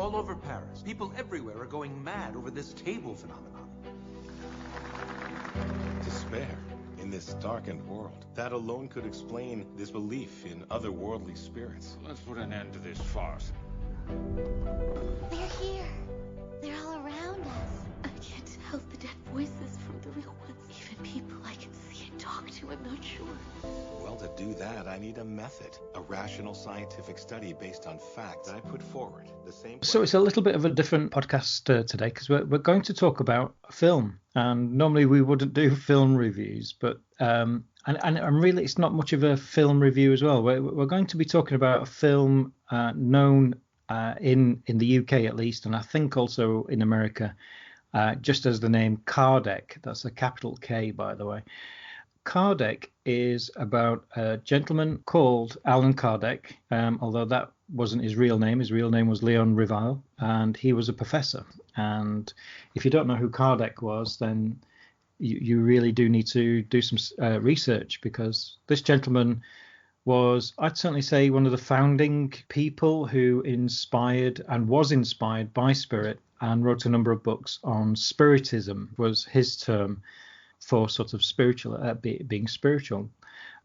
all over Paris. People everywhere are going mad over this table phenomenon. Despair in this darkened world. That alone could explain this belief in otherworldly spirits. Let's put an end to this farce. They're here. They're all around us. I can't tell the dead voices from the real ones. Even people I can see and talk to, I'm not sure. Well, to do that, I need a method, a rational scientific study based on facts that I put forward. The same. So it's a little bit of a different podcast today, because we're going to talk about film. And normally we wouldn't do film reviews, but and really it's not much of a film review as well. We're going to be talking about a film known in the UK at least, and I think also in America, just as the name Kardec. That's a capital K, by the way. Kardec is about a gentleman called Allan Kardec, although that wasn't his real name. His real name was Leon Rival, and he was a professor. And if you don't know who Kardec was, then you really do need to do some research, because this gentleman was, I'd certainly say, one of the founding people who inspired and was inspired by spirit, and wrote a number of books on spiritism, was his term for sort of spiritual, being spiritual.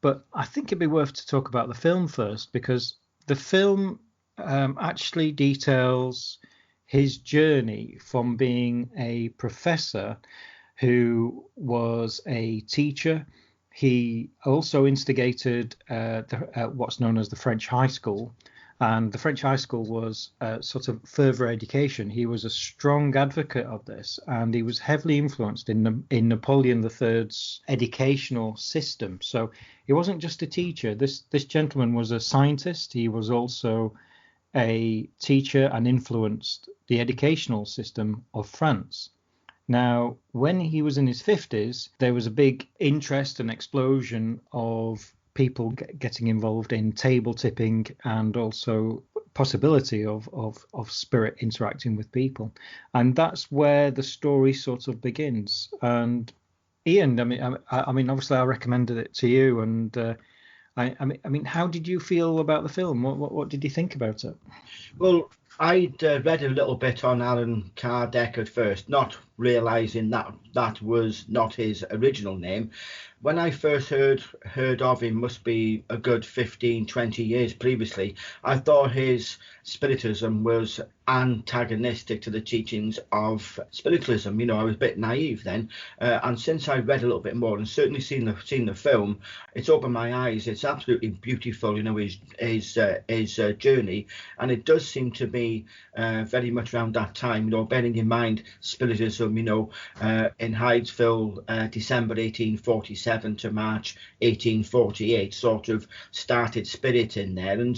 But I think it'd be worth to talk about the film first, because the film actually details his journey from being a professor who was a teacher. He also instigated what's known as the French High School. And the French High School was sort of further education. He was a strong advocate of this, and he was heavily influenced in Napoleon III's educational system. So he wasn't just a teacher. This gentleman was a scientist. He was also a teacher and influenced the educational system of France. Now, when he was in his 50s, there was a big interest and explosion of people getting involved in table tipping, and also possibility of spirit interacting with people. And that's where the story sort of begins. And Ian, I mean, obviously I recommended it to you, and I mean, how did you feel about the film? What did you think about it? Well, I'd read a little bit on Allan Kardec at first, not realizing that was not his original name. When I first heard of him, must be a good 15-20 years previously, I thought his spiritism was antagonistic to the teachings of spiritualism. You know, I was a bit naive then, and since I read a little bit more and certainly seen the film, it's opened my eyes. It's absolutely beautiful, you know, his journey, and it does seem to be very much around that time. You know, bearing in mind spiritism, you know, in Hydesville, December 1847 to March 1848, sort of started spirit in there, and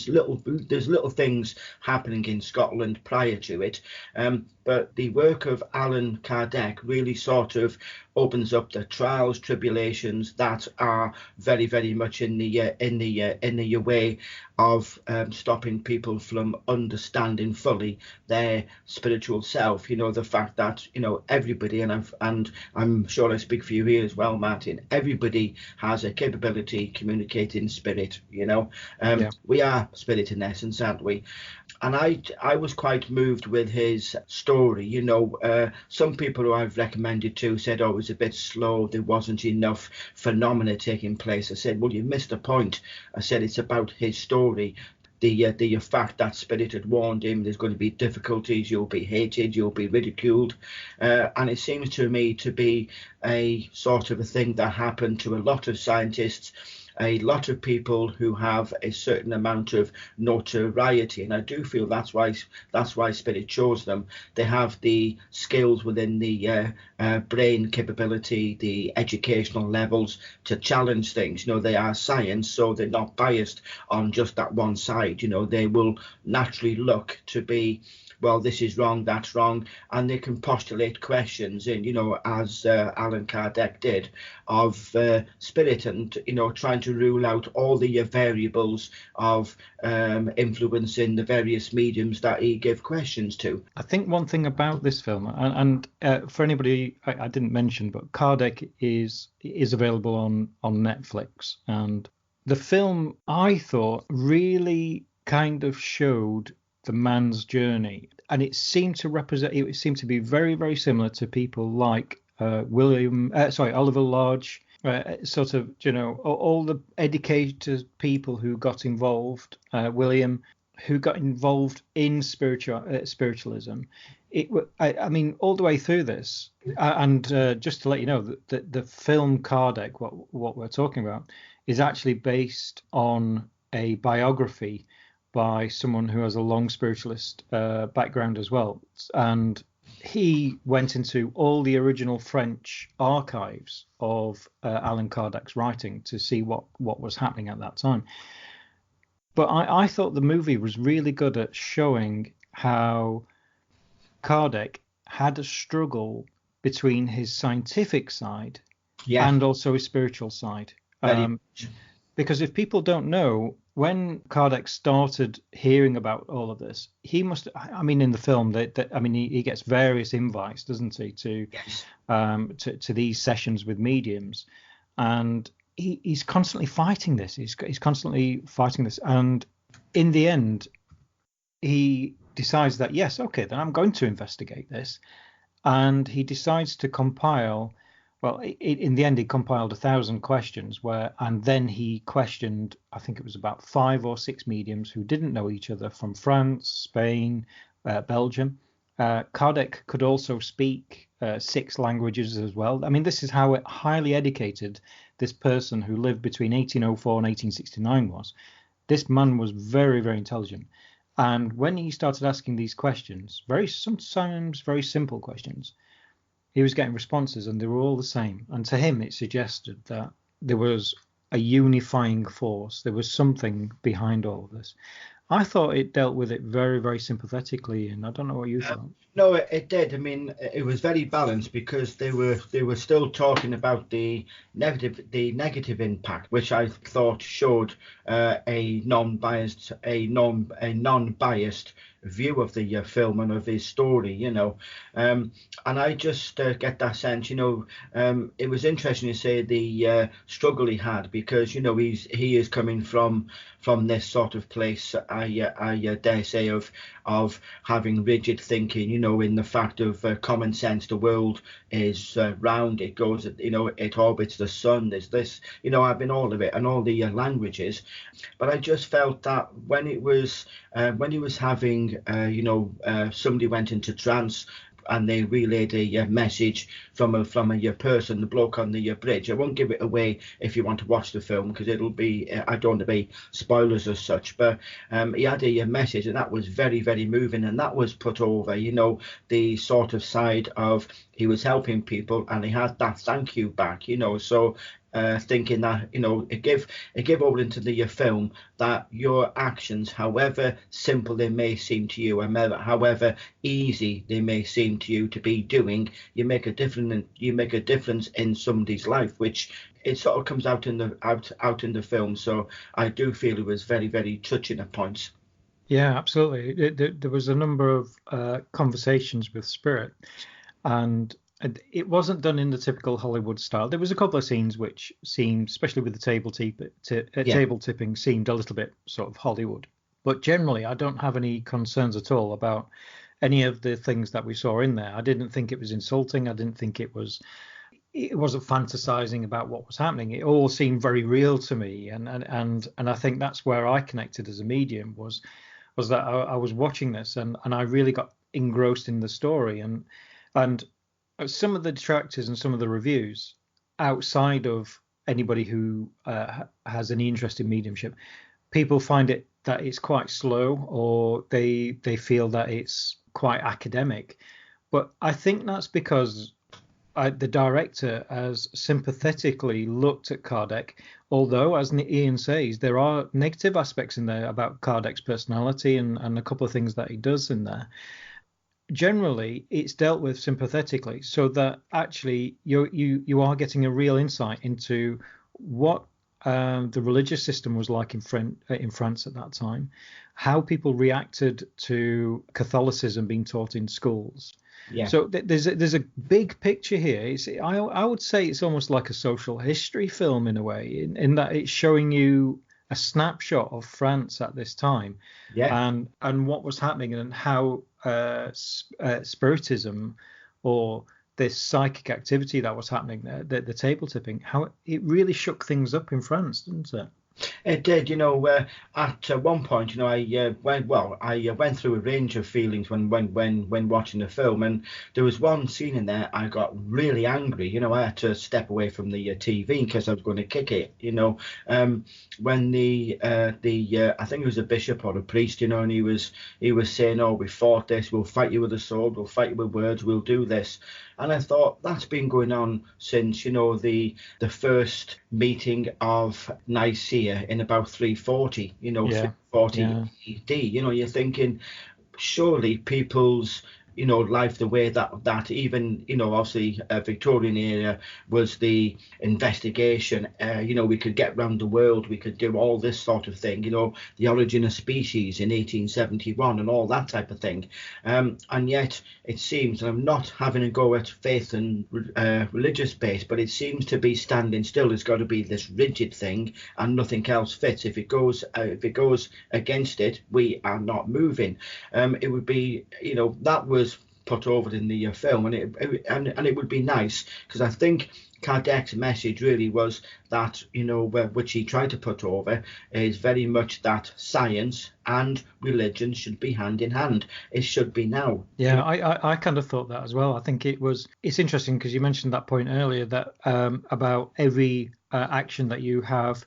there's little things happening in Scotland prior to it, but the work of Allan Kardec really sort of opens up the trials, tribulations that are very, very much in the way of stopping people from understanding fully their spiritual self. You know, the fact that, you know, everybody, and I'm sure I speak for you here as well, Martin, everybody has a capability communicating spirit. You know, we are spirit in essence, aren't we? And I was quite moved with his story. You know, some people who I've recommended to said, oh, it was a bit slow, there wasn't enough phenomena taking place. I said, well, you missed the point. I said, it's about his story. The fact that spirit had warned him there's going to be difficulties, you'll be hated, you'll be ridiculed. And it seems to me to be a sort of a thing that happened to a lot of scientists, a lot of people who have a certain amount of notoriety, and I do feel that's why spirit chose them. They have the skills within the brain capability, the educational levels to challenge things. You know, they are science, so they're not biased on just that one side. You know, they will naturally look to be, well, this is wrong, that's wrong, and they can postulate questions in, you know, as Allan Kardec did, of spirit, and, you know, trying to rule out all the variables of influencing the various mediums that he gave questions to. I think one thing about this film, and for anybody I didn't mention, but Kardec is available on Netflix, and the film, I thought, really kind of showed the man's journey, and it seemed to be very, very similar to people like Oliver Lodge, sort of, all the educated people who got involved, William, who got involved in spiritualism. I mean, all the way through this, and just to let you know that the film Kardec, what we're talking about, is actually based on a biography by someone who has a long spiritualist background as well, and he went into all the original French archives of Allan Kardec's writing to see what was happening at that time. But I thought the movie was really good at showing how Kardec had a struggle between his scientific side and also his spiritual side. Because if people don't know, when Kardec started hearing about all of this, he must, I mean, in the film, he gets various invites, doesn't he, to these sessions with mediums. And he's constantly fighting this. He's constantly fighting this. And in the end, he decides that, yes, okay, then I'm going to investigate this. And he decides to compile, well, in the end, he compiled 1,000 questions and then he questioned, I think it was about 5 or 6 mediums who didn't know each other from France, Spain, Belgium. Kardec could also speak 6 languages as well. I mean, this is how highly educated this person who lived between 1804 and 1869 was. This man was very, very intelligent. And when he started asking these questions, sometimes very simple questions, he was getting responses and they were all the same. And to him, it suggested that there was a unifying force. There was something behind all of this. I thought it dealt with it very, very sympathetically, and I don't know what you thought. No, it did. I mean, it was very balanced because they were still talking about the negative impact, which I thought showed a non-biased view of the film and of his story, and I just get that sense, it was interesting to say the struggle he had, because he is coming from this sort of place, I dare say, of having rigid thinking, in the fact of common sense. The world is round, it goes, it orbits the sun, there's this, I've been all of it and all the languages, but I just felt that when he was having somebody went into trance and they relayed a message from a person, the bloke on the bridge. I won't give it away if you want to watch the film, because it'll be, I don't want to be spoilers as such, but he had a message, and that was very, very moving, and that was put over, the sort of side of he was helping people and he had that thank you back, so thinking that it gave over into the film that your actions, however simple they may seem to you, and however easy they may seem to you to be doing, you make a difference in somebody's life, which it sort of comes out in the film. So I do feel it was very, very touching at points. Yeah, absolutely. There was a number of conversations with spirit, and it wasn't done in the typical Hollywood style. There was a couple of scenes which seemed, especially with the table tipping, seemed a little bit sort of Hollywood. But generally, I don't have any concerns at all about any of the things that we saw in there. I didn't think it was insulting. I didn't think it wasn't fantasizing about what was happening. It all seemed very real to me, and I think that's where I connected as a medium was that I was watching this and I really got engrossed in the story, and some of the detractors and some of the reviews, outside of anybody who has any interest in mediumship, people find it that it's quite slow, or they feel that it's quite academic. But I think that's because the director has sympathetically looked at Kardec, although, as Ian says, there are negative aspects in there about Kardec's personality and a couple of things that he does in there. Generally, it's dealt with sympathetically, so that actually you are getting a real insight into what the religious system was like in France at that time, how people reacted to Catholicism being taught in schools. Yeah. So there's a big picture here. I would say it's almost like a social history film in a way, in that it's showing you a snapshot of France at this time, and what was happening, and how spiritism, or this psychic activity that was happening there, the table tipping, how it really shook things up in France, didn't it? It did, at one point, I went through a range of feelings when watching the film, and there was one scene in there I got really angry. I had to step away from the TV because I was going to kick it. When the I think it was a bishop or a priest, and he was saying, "Oh, we fought this. We'll fight you with a sword. We'll fight you with words. We'll do this." And I thought, that's been going on since, the first meeting of Nicaea in about 340, 340 AD. You're thinking, surely people's, life, the way that even, obviously Victorian era was the investigation, we could get around the world, we could do all this sort of thing, the origin of species in 1871 and all that type of thing. And yet it seems, and I'm not having a go at faith and religious base, but it seems to be standing still. It's got to be this rigid thing and nothing else fits. If it goes against it, we are not moving. It would be, that was put over in the film, and it would be nice, because I think Kardec's message really was that, which he tried to put over, is very much that science and religion should be hand in hand. It should be now. Yeah, I kind of thought that as well. I think it's interesting, because you mentioned that point earlier, that about every action that you have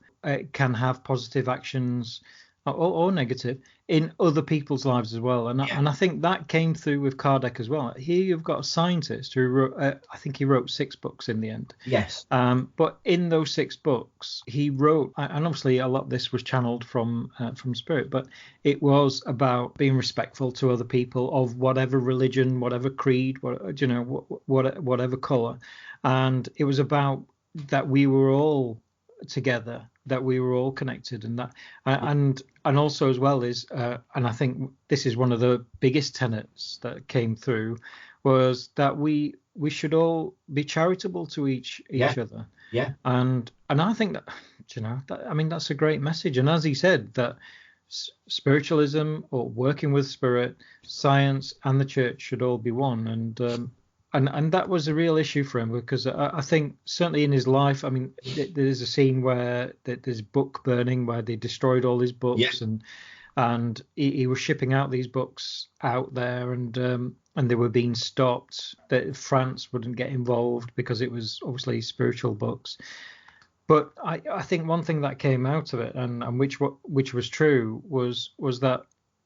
can have positive actions or negative in other people's lives as well, and I think that came through with Kardec as well. Here you've got a scientist who wrote, I think he wrote 6 books in the end. Yes. But in those 6 books, he wrote, and obviously a lot of this was channeled from spirit, but it was about being respectful to other people of whatever religion, whatever creed, whatever color, and it was about that we were all together, that we were all connected, and that and also as well is and I think this is one of the biggest tenets that came through, was that we should all be charitable to each other. And I think that, I mean, that's a great message. And as he said, that spiritualism, or working with spirit, science and the church should all be one. And that was a real issue for him, because I think certainly in his life, I mean, there's a scene where there's book burning, where they destroyed all his books, and he was shipping out these books out there, and they were being stopped. That France wouldn't get involved because it was obviously spiritual books. But I think one thing that came out of it, and which was true, was that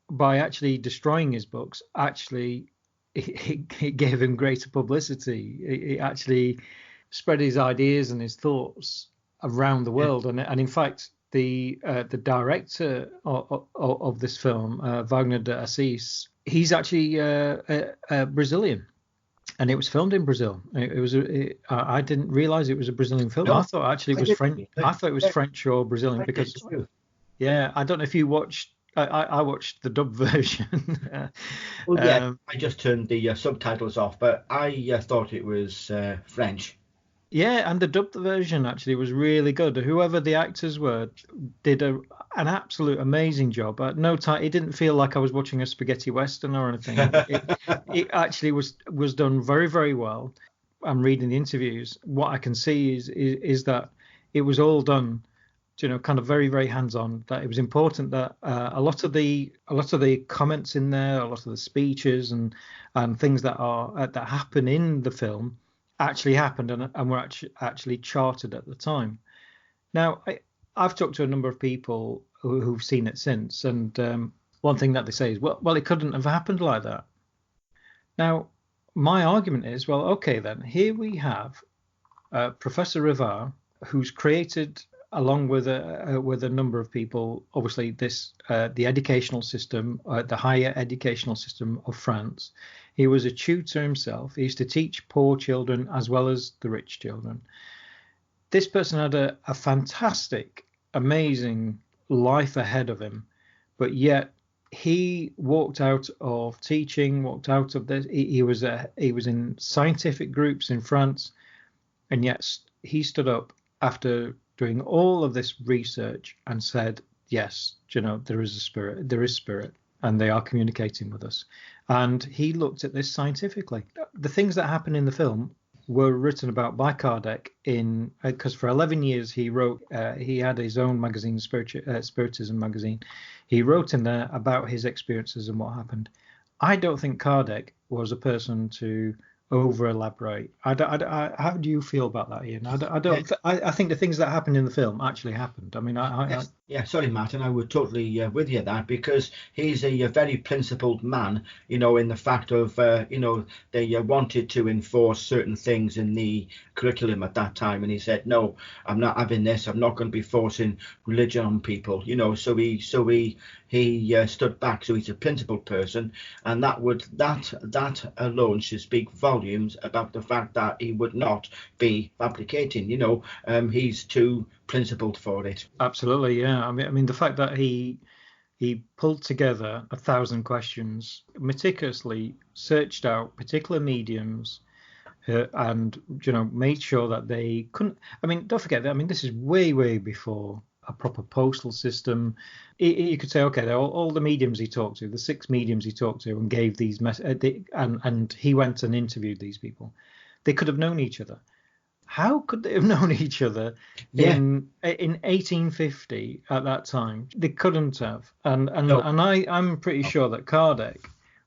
by actually destroying his books, actually, it gave him greater publicity. It actually spread his ideas and his thoughts around the world. And in fact, the director of this film, Wagner De Assis, he's actually Brazilian, and it was filmed in Brazil. I didn't realize it was a Brazilian film. No, I thought actually it was French. I thought it was French or Brazilian, because I don't know if you watched. I watched the dub version. I just turned the subtitles off, but I thought it was French. Yeah, and the dubbed version actually was really good. Whoever the actors were did an absolute amazing job. At no time, it didn't feel like I was watching a spaghetti western or anything. It actually was done very, very well. I'm reading the interviews. What I can see is that it was all done, kind of very, very hands-on. That it was important that a lot of the comments in there, a lot of the speeches and things that happen in the film actually happened and were actually charted at the time. Now, I've talked to a number of people who've seen it since, and one thing that they say is, well, it couldn't have happened like that. Now, my argument is, well, okay, then here we have Professor Rivard, who's created, along with a number of people, obviously the educational system, the higher educational system of France. He was a tutor himself. He used to teach poor children as well as the rich children. This person had a fantastic, amazing life ahead of him, but yet he walked out of teaching, walked out of this. He was in scientific groups in France, and yet he stood up after doing all of this research and said, yes, there is a spirit, there is spirit, and they are communicating with us. And he looked at this scientifically. The things that happen in the film were written about by Kardec because for 11 years he wrote, he had his own magazine, Spiritism magazine. He wrote in there about his experiences and what happened. I don't think Kardec was a person to over elaborate. How do you feel about that, Ian? I think the things that happened in the film actually happened. I mean, yeah, sorry, Martin, I would totally with you that, because he's a very principled man, in the fact of, they wanted to enforce certain things in the curriculum at that time, and he said, no, I'm not having this. I'm not going to be forcing religion on people, So he stood back. So he's a principled person, and that alone should speak volumes about the fact that he would not be fabricating. He's too principled for it. Absolutely, yeah. I mean, the fact that he pulled together 1,000 questions, meticulously searched out particular mediums, and made sure that they couldn't. I mean, don't forget that. I mean, this is way before a proper postal system. You could say, okay, all the mediums he talked to, the 6 mediums he talked to, and gave these and he went and interviewed these people. They could have known each other. How could they have known each other in 1850 at that time? They couldn't have. And I'm pretty sure that Kardec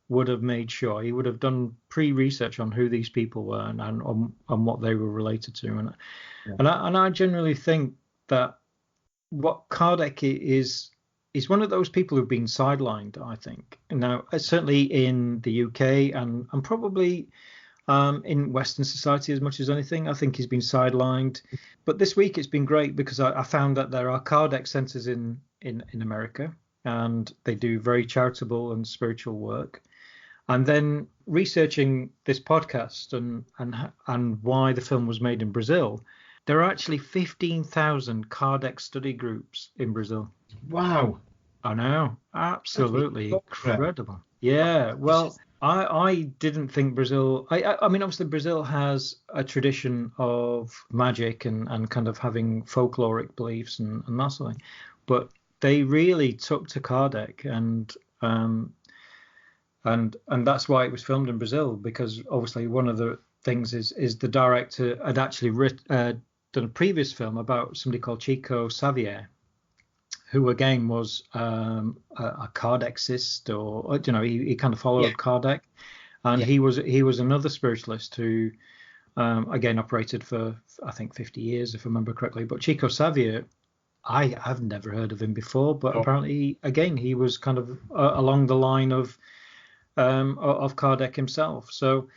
would have made sure, he would have done pre-research on who these people were and on what they were related to. And I generally think that what Kardec is one of those people who've been sidelined, I think. Now, certainly in the UK and probably in Western society as much as anything, I think he's been sidelined. But this week it's been great because I found that there are Kardec centers in America, and they do very charitable and spiritual work. And then researching this podcast and why the film was made in Brazil, there are actually 15,000 Kardec study groups in Brazil. Wow. I know. Absolutely incredible. Yeah. Well, I didn't think Brazil... I mean, obviously Brazil has a tradition of magic and kind of having folkloric beliefs and that sort of thing. But they really took to Kardec and that's why it was filmed in Brazil, because obviously one of the things is the director had actually done a previous film about somebody called Chico Xavier, who again was a Kardecist, or he kind of followed Kardec, and he was another spiritualist who again operated for I think 50 years if I remember correctly. But Chico Xavier, I've never heard of him before, but apparently again he was kind of along the line of Kardec himself. So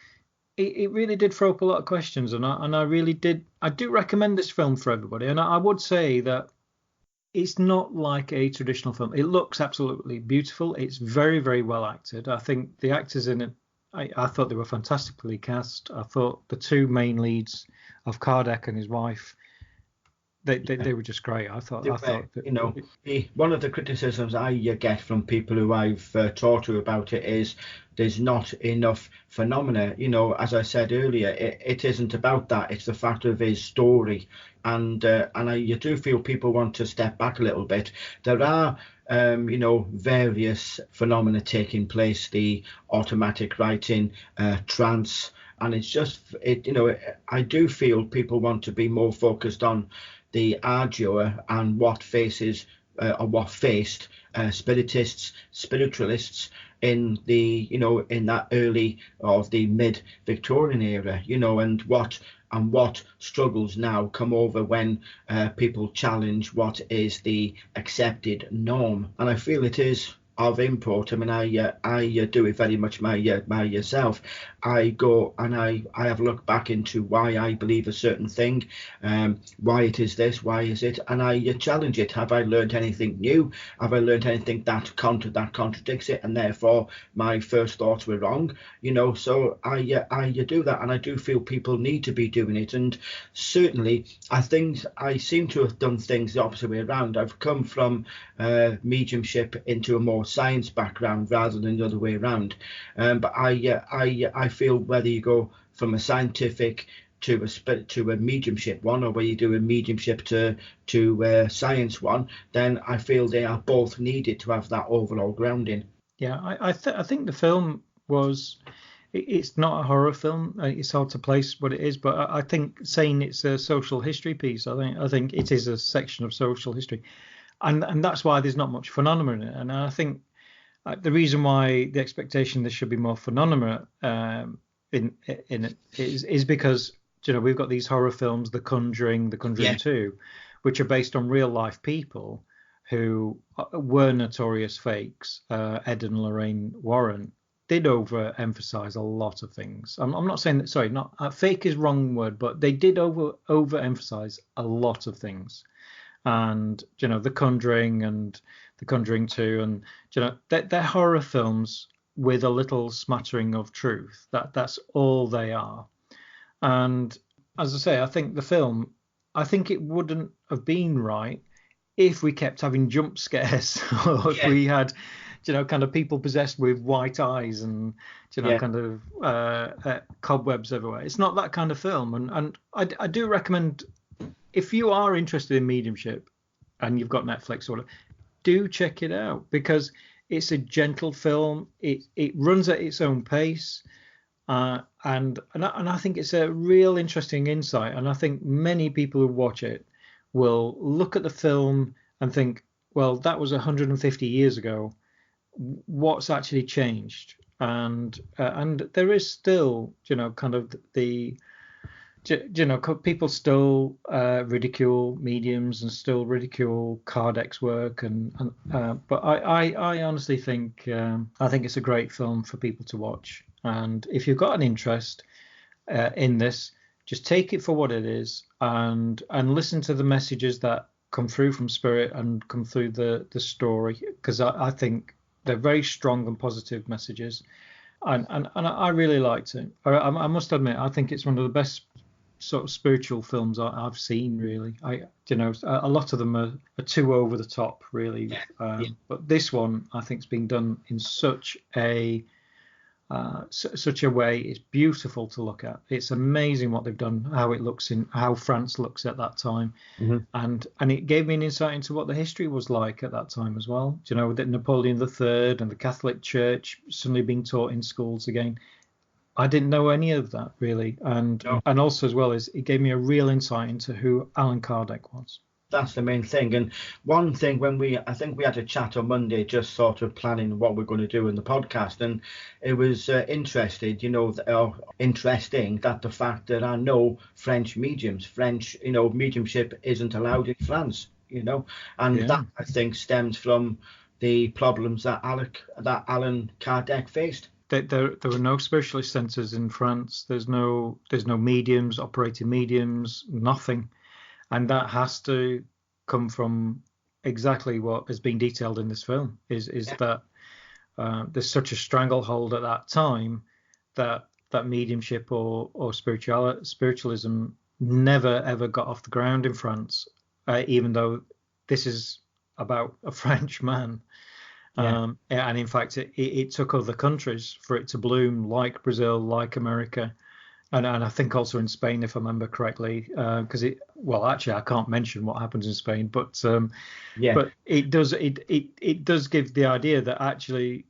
it really did throw up a lot of questions, and I really did. I do recommend this film for everybody, and I would say that it's not like a traditional film. It looks absolutely beautiful. It's very, very well acted. I think the actors in it, I thought they were fantastically cast. I thought the 2 main leads of Kardec and his wife, they were just great. I thought one of the criticisms I get from people who I've talked to about it is there's not enough phenomena. As I said earlier, it isn't about that. It's the fact of his story, and you do feel people want to step back a little bit. There are various phenomena taking place, the automatic writing, trance, and it's just I do feel people want to be more focused on the ardua and what faced spiritists, spiritualists in the in that early of the mid-Victorian era, and what struggles now come over when people challenge what is the accepted norm. And I feel it is of import. I mean, I do it very much myself. I go and I have a look back into why I believe a certain thing, why it is this, why is it, and I challenge it. Have I learned anything new? Have I learned anything that contradicts it, and therefore my first thoughts were wrong? So I do that, and I do feel people need to be doing it. And certainly I seem to have done things the opposite way around. I've come from mediumship into a more science background rather than the other way around. But I feel whether you go from a scientific to a mediumship one, or where you do a mediumship to science one, then I feel they are both needed to have that overall grounding. Yeah, I think the film was. It's not a horror film. It's hard to place what it is, but I think saying it's a social history piece, I think it is a section of social history, and that's why there's not much phenomena in it. And I think the reason why the expectation there should be more phenomena in it is because we've got these horror films, The Conjuring, The Conjuring 2, which are based on real life people who were notorious fakes. Ed and Lorraine Warren did overemphasize a lot of things. I'm not saying that. Sorry, not fake is wrong word, but they did overemphasize a lot of things. And The Conjuring and The Conjuring 2, and they're horror films with a little smattering of truth. That's all they are. And as I say, I think the film, I think it wouldn't have been right if we kept having jump scares, or if we had kind of people possessed with white eyes and kind of cobwebs everywhere. It's not that kind of film, and I do recommend, if you are interested in mediumship and you've got Netflix, or do check it out, because it's a gentle film. It runs at its own pace, and I think it's a real interesting insight. And I think many people who watch it will look at the film and think, well, that was 150 years ago. What's actually changed? And there is still kind of the people still ridicule mediums and still ridicule Kardec's work, but I honestly think I think it's a great film for people to watch. And if you've got an interest in this, just take it for what it is, and listen to the messages that come through from Spirit and come through the story, because I think they're very strong and positive messages, and I really liked it. I must admit, I think it's one of the best sort of spiritual films I've seen. Really, a lot of them are too over the top, really. But this one, I think, has been done in such a way. It's beautiful to look at. It's amazing what they've done, how it looks, in how France looks at that time. And it gave me an insight into what the history was like at that time as well. That Napoleon III and the Catholic Church suddenly being taught in schools again. I didn't know any of that, really. And also as well, is it gave me a real insight into who Allan Kardec was. That's the main thing. And one thing, I think we had a chat on Monday, just sort of planning what we're going to do in the podcast, and it was interesting that the fact that I know French mediums, mediumship isn't allowed in France, and that I think stems from the problems that Allan Kardec faced. There were no spiritualist centres in France. There's no mediums, operating mediums, nothing. And that has to come from exactly what has been detailed in this film, is that there's such a stranglehold at that time that mediumship or spiritualism never, ever got off the ground in France, even though this is about a French man. And in fact, it took other countries for it to bloom, like Brazil, like America. And I think also in Spain, if I remember correctly, because actually I can't mention what happens in Spain, but it does give the idea that actually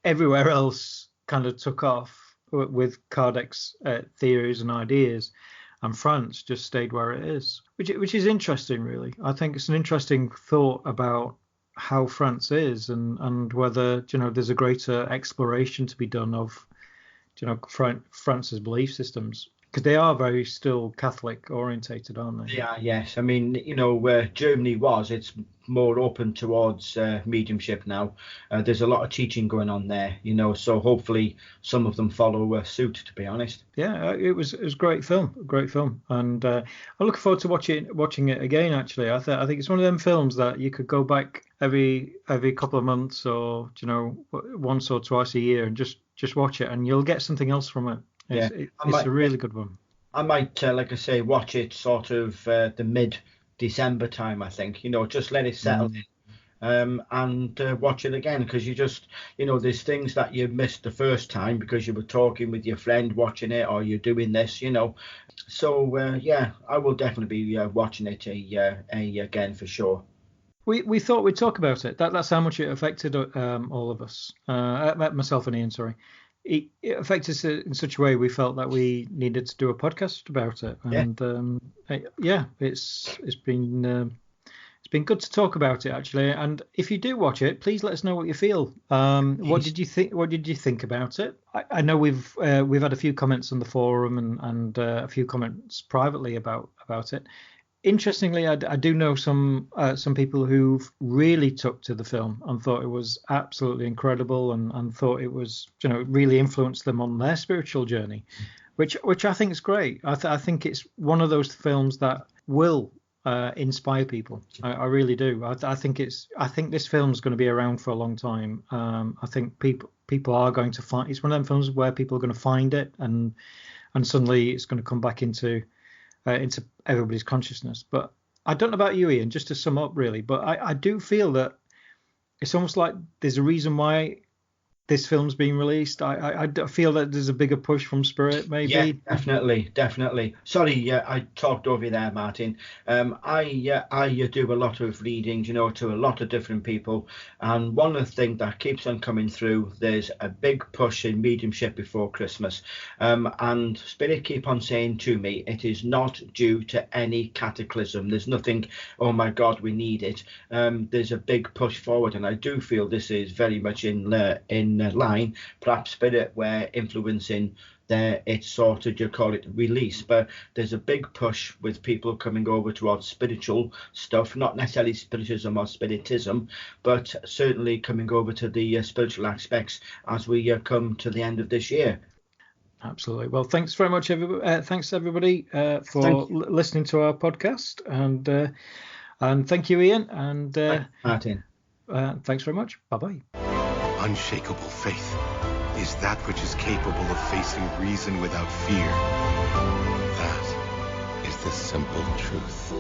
everywhere else kind of took off with Kardec's theories and ideas, and France just stayed where it is, which is interesting, really. I think it's an interesting thought about how France is, and whether there's a greater exploration to be done of France's belief systems, because they are very still Catholic orientated, aren't they? Yeah, yes. I mean, where Germany was, it's more open towards mediumship now. There's a lot of teaching going on there, so hopefully some of them follow suit, to be honest. Yeah, it was a great film, and I look forward to watching it again. Actually, I think it's one of them films that you could go back every couple of months, or once or twice a year, and just watch it, and you'll get something else from it. It's a really good one. I might, like I say, watch it sort of the mid-December time, I think. Just let it settle in, and watch it again, because you just, there's things that you missed the first time because you were talking with your friend watching it, or you're doing this, So yeah, I will definitely be watching it again for sure. We thought we'd talk about it. That's how much it affected all of us. Myself and Ian, sorry. It affected us in such a way we felt that we needed to do a podcast about it. And it's been good to talk about it, actually. And if you do watch it, please let us know what you feel. What did you think? What did you think about it? I know we've had a few comments on the forum and a few comments privately about it. Interestingly, I do know some people who've really took to the film and thought it was absolutely incredible and thought it was, it really influenced them on their spiritual journey, which I think is great. I think it's one of those films that will inspire people. I really do. I think this film is going to be around for a long time. I think people are going to find, it's one of them films where people are going to find it and suddenly it's going to come back into everybody's consciousness. But I don't know about you, Ian, just to sum up really, but I do feel that it's almost like there's a reason why this film's being released. I feel that there's a bigger push from Spirit, maybe. Yeah, definitely. Sorry, I talked over you there, Martin. I do a lot of readings, to a lot of different people, and one of the things that keeps on coming through, there's a big push in mediumship before Christmas, and Spirit keep on saying to me, it is not due to any cataclysm. There's nothing, oh my God, we need it. There's a big push forward, and I do feel this is very much in line, perhaps Spirit were influencing it's sort of, you call it release, but there's a big push with people coming over towards spiritual stuff, not necessarily spiritism or spiritism, but certainly coming over to the spiritual aspects as we come to the end of this year. Absolutely. Well, thanks very much, thanks everybody for listening to our podcast, and thank you, Ian, and Martin. Thanks very much. Bye-bye. Unshakable faith is that which is capable of facing reason without fear. That is the simple truth.